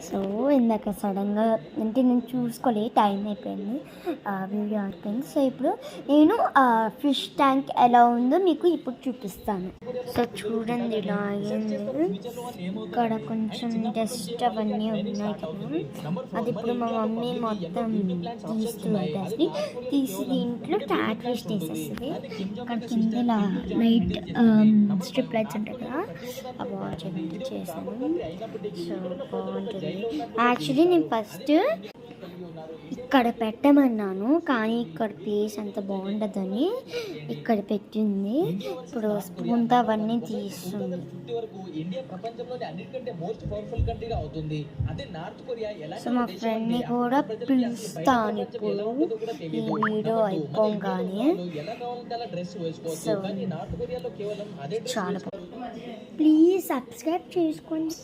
So ఇందాక సడన్గా అంటే నేను చూసుకోలే, టైం అయిపోయింది, వీడియో అయిపోయింది. సో ఇప్పుడు నేను ఫిష్ ట్యాంక్ ఎలా ఉందో మీకు ఇప్పుడు చూపిస్తాను. సో చూడండి, ఇలా అయింది. ఇక్కడ కొంచెం డస్ట్ అవన్నీ ఉన్నాయి కదా, అది ఇప్పుడు మా మమ్మీ మొత్తం తీస్తుంది. అది తీసి దీంట్లో క్యాట్ వేస్ట్ వేసేస్తుంది. ఇక్కడ కింద లైట్ స్ట్రిప్ లైట్స్ ఉంటాయి కదా, అవి చేశాను. సో బాగుంటుంది. యాక్చువల్లీ నేను ఫస్ట్ ఇక్కడ పెట్టమన్నాను, కానీ ఇక్కడ ప్లేస్ అంత బాగుండదని ఇక్కడ పెట్టింది. ఇప్పుడు స్పూన్తో అవన్నీ తీస్తుంది. సో మా ఫ్రెండ్ని కూడా పిలుస్తాను ఇప్పుడు ఈ వీడియో అయిపోగానే. సో చాలా ప్లీజ్ సబ్స్క్రైబ్ చేసుకోండి.